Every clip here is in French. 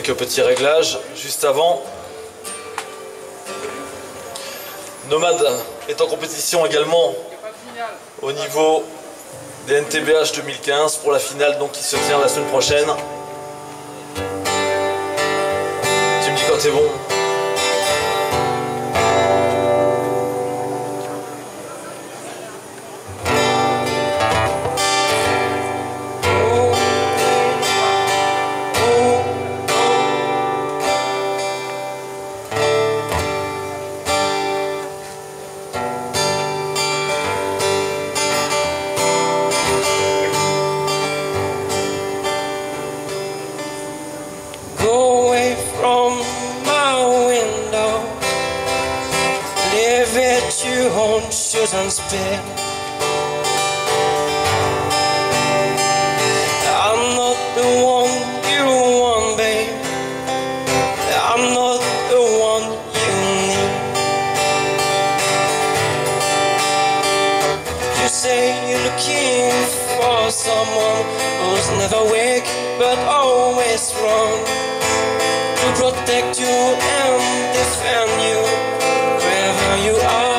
quelques petits réglages juste avant. Nomade est en compétition également au niveau des NTBH 2015 pour la finale donc qui se tient la semaine prochaine. Tu me dis quand c'est bon. Shoes and spare. I'm not the one you want, babe. I'm not the one you need. You say you're looking for someone who's never weak but always strong, to protect you and defend you wherever you are.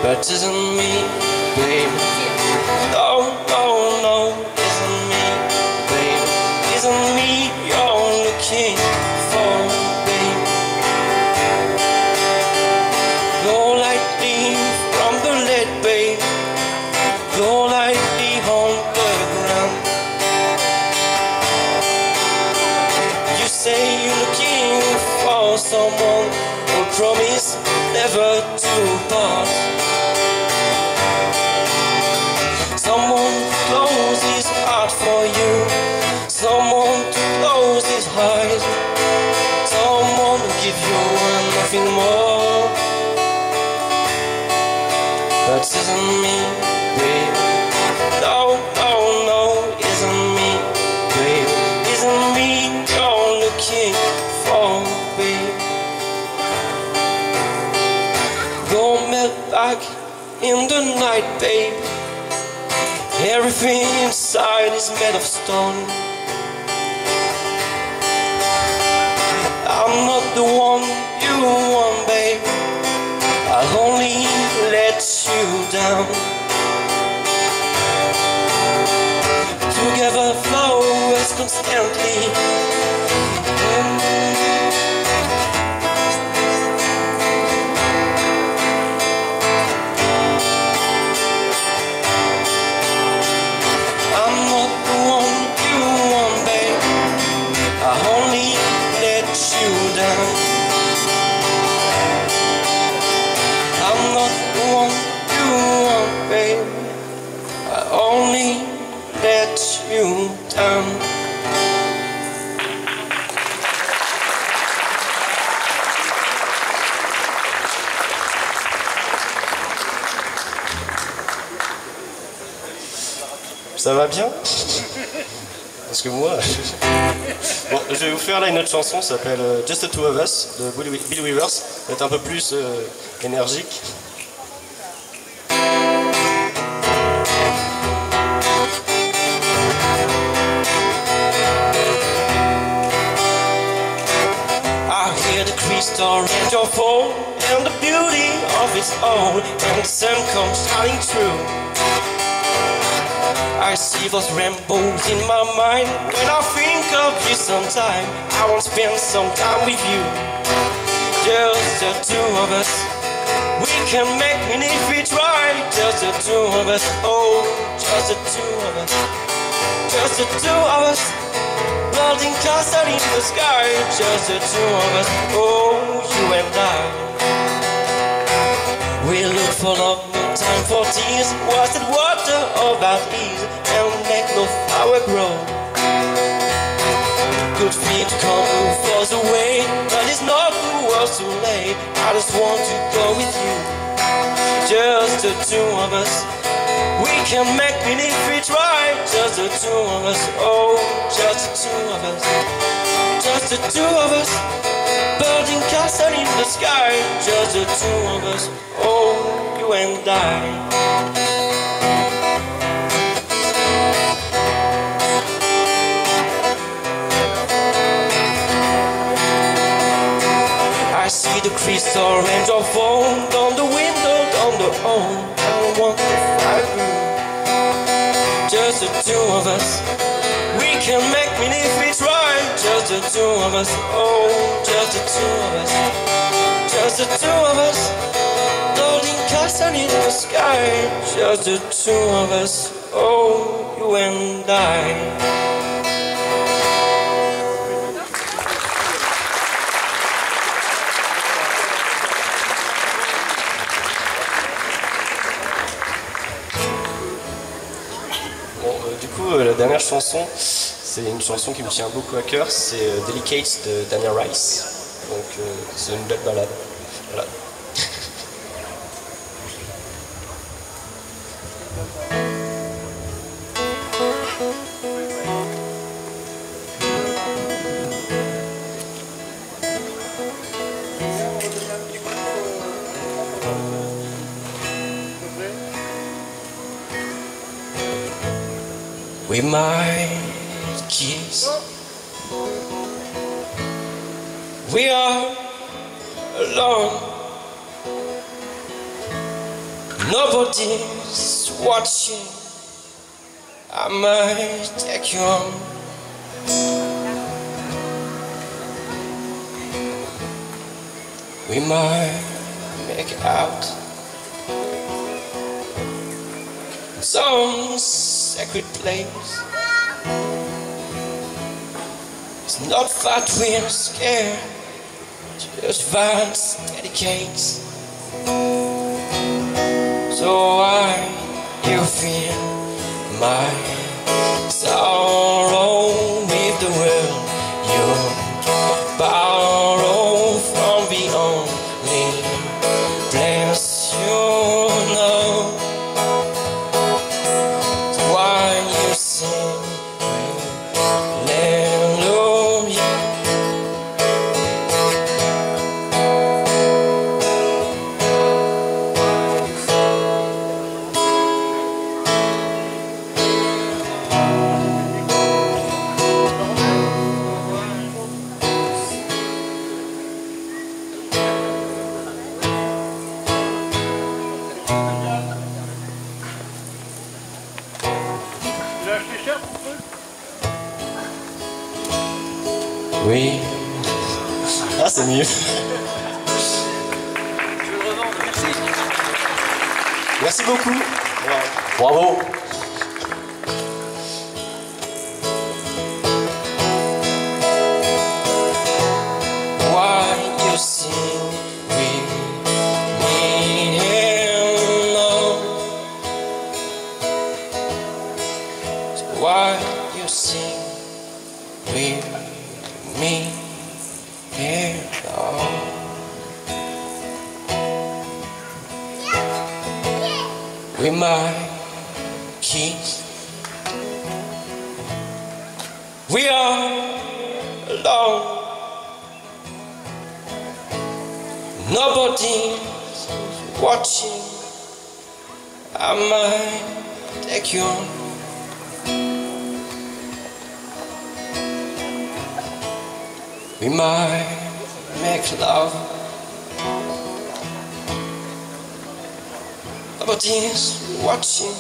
But isn't me, babe? No, no, no, isn't me, babe? Isn't me you're looking for, babe? Go lightly from the lead, babe. Go lightly on the ground. You say you're looking for someone who'll promise never to part. For you, someone to close his eyes, someone to give you nothing more. But isn't me, babe? No, no, no, isn't me, babe? Isn't me you're looking for, babe? Go melt back in the night, babe. Everything inside is made of stone. I'm not the one you want, babe. I'll only let you down. Together flowers constantly. I'm not the one you want, babe. I only let you down. Ça va bien? Parce que moi... Bon, je vais vous faire là une autre chanson, ça s'appelle Just the Two of Us de Bill Withers. Ça va être un peu plus énergique. I hear the crystal and your phone and the beauty of its own, and the sun comes shining through. I see those rainbows in my mind when I think of you sometime. I want to spend some time with you. Just the two of us. We can make it if we try. Just the two of us. Oh, just the two of us. Just the two of us. Building castle in the sky. Just the two of us. Oh, you and I. We look for love, no time for tears. Was it water or about ease? And make no flower grow. Good feet come move us away, but it's not the world too late. I just want to go with you. Just the two of us. We can make it if we try. Just the two of us. Oh, just the two of us. Just the two of us. Building castle in the sky. Just the two of us. Oh. you and I see the crystal range of foam down the window, down the hall. I don't want to fight you. Just the two of us. We can make me if we try. Just the two of us. Oh, just the two of us. Just the two of us. Loading castle in the sky. Just the two of us. Oh, you and I. La dernière chanson, c'est une chanson qui me tient beaucoup à cœur, c'est Delicate de Daniel Rice. Donc c'est une belle balade. Voilà. We might kiss. We are alone. Nobody's watching. I might take you on. We might make out. Some sacred place. It's not that we're scared, just violence dedicates. So why you feel my sorrow with the world you borrow from the only place you know. Oui. Ah, c'est mieux. Merci beaucoup. Bravo. Why you sing with me alone? Why you sing with me alone? We might kiss. We are alone. Nobody's watching. I might take you on. We might make love. Nobody's watching.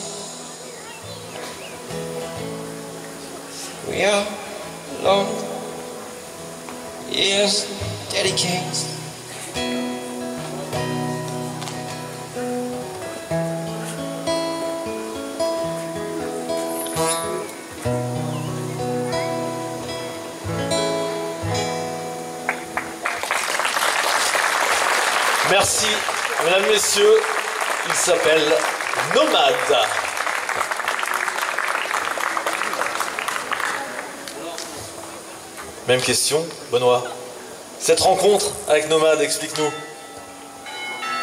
We are alone. Yes, dedicated. Merci, mesdames, messieurs. Il s'appelle Nomade. Même question, Benoît. Cette rencontre avec Nomade, explique-nous.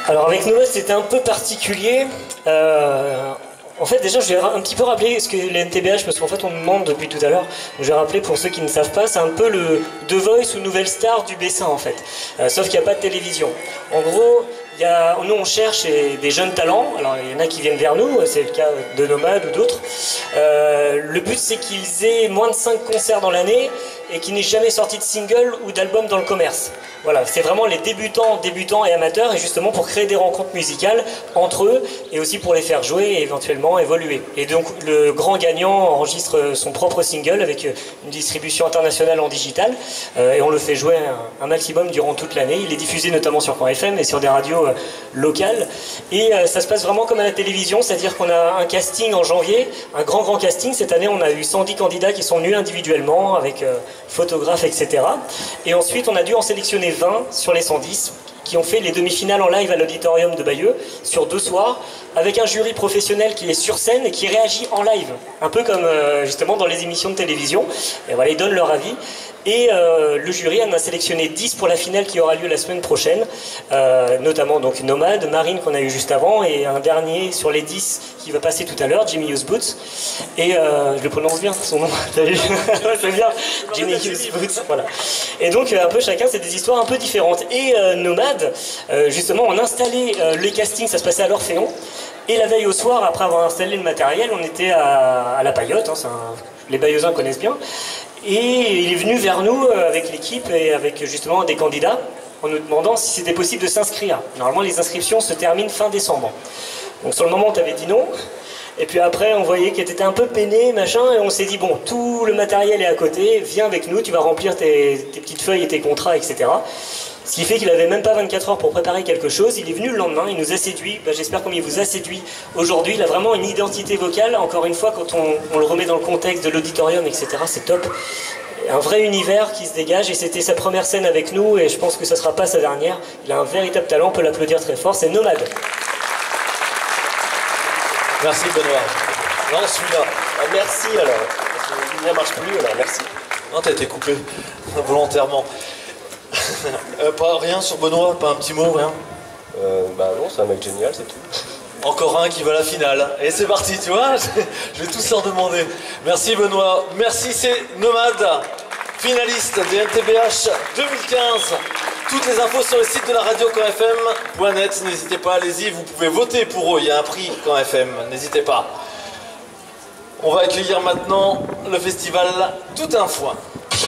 Alors avec Nomade, c'était un peu particulier. En fait, déjà, je vais un petit peu rappeler ce que les NTBH, parce qu'en fait, on me demande depuis tout à l'heure. Je vais rappeler pour ceux qui ne savent pas, c'est un peu le The Voice ou Nouvelle Star du Bessin, en fait. Sauf qu'il n'y a pas de télévision. En gros, nous on cherche des jeunes talents, alors il y en a qui viennent vers nous, c'est le cas de Nomad ou d'autres. Le but c'est qu'ils aient moins de 5 concerts dans l'année et qu'ils n'aient jamais sorti de single ou d'album dans le commerce. Voilà, c'est vraiment les débutants et amateurs, et justement pour créer des rencontres musicales entre eux et aussi pour les faire jouer et éventuellement évoluer. Et donc le grand gagnant enregistre son propre single avec une distribution internationale en digital et on le fait jouer un maximum durant toute l'année. Il est diffusé notamment sur Point FM et sur des radios locales. Et ça se passe vraiment comme à la télévision, c'est-à-dire qu'on a un casting en janvier, un grand casting. Cette année, on a eu 110 candidats qui sont venus individuellement avec photographes, etc. Et ensuite, on a dû en sélectionner 20 sur les 110 qui ont fait les demi-finales en live à l'auditorium de Bayeux sur 2 soirs, avec un jury professionnel qui est sur scène et qui réagit en live, un peu comme justement dans les émissions de télévision. Et voilà, ils donnent leur avis. Et le jury en a sélectionné 10 pour la finale qui aura lieu la semaine prochaine, notamment donc Nomad, Marine qu'on a eu juste avant, et un dernier sur les 10 qui va passer tout à l'heure, Jimmy Hughes Boots. Et je le prononce bien son nom, t'as vu? C'est bien, Jimmy Hughes Boots, voilà. Et donc un peu chacun, c'est des histoires un peu différentes. Et Nomad, justement, on installait les castings, ça se passait à l'Orphéon. Et la veille au soir, après avoir installé le matériel, on était à la Paillote, hein, les Bayeuxins connaissent bien. Et il est venu vers nous avec l'équipe et avec justement des candidats en nous demandant si c'était possible de s'inscrire. Normalement, les inscriptions se terminent fin décembre. Donc sur le moment, tu avais dit non. Et puis après, on voyait qu'il était un peu peiné, machin, et on s'est dit, bon, tout le matériel est à côté, viens avec nous, tu vas remplir tes petites feuilles et tes contrats, etc. Ce qui fait qu'il n'avait même pas 24 heures pour préparer quelque chose. Il est venu le lendemain, il nous a séduit. J'espère comme il vous a séduit aujourd'hui. Il a vraiment une identité vocale. Encore une fois, quand on le remet dans le contexte de l'auditorium, etc., c'est top. Un vrai univers qui se dégage, et c'était sa première scène avec nous, et je pense que ça ne sera pas sa dernière. Il a un véritable talent, on peut l'applaudir très fort, c'est Nomad. Merci Benoît. Non, celui-là. Ah, merci alors. Il ne marche plus alors, merci. Non, t'as été coupé volontairement. Pas rien sur Benoît, pas un petit mot, rien. Bah non, c'est un mec génial, c'est tout. Encore un qui va à la finale. Et c'est parti, tu vois, je vais tous leur demander. Merci Benoît. Merci, c'est Nomad, finaliste des NTBH 2015. Toutes les infos sur le site de la radio campfm.net. N'hésitez pas, allez-y, vous pouvez voter pour eux. Il y a un prix Camp FM, n'hésitez pas. On va accueillir maintenant le festival Tout un foin.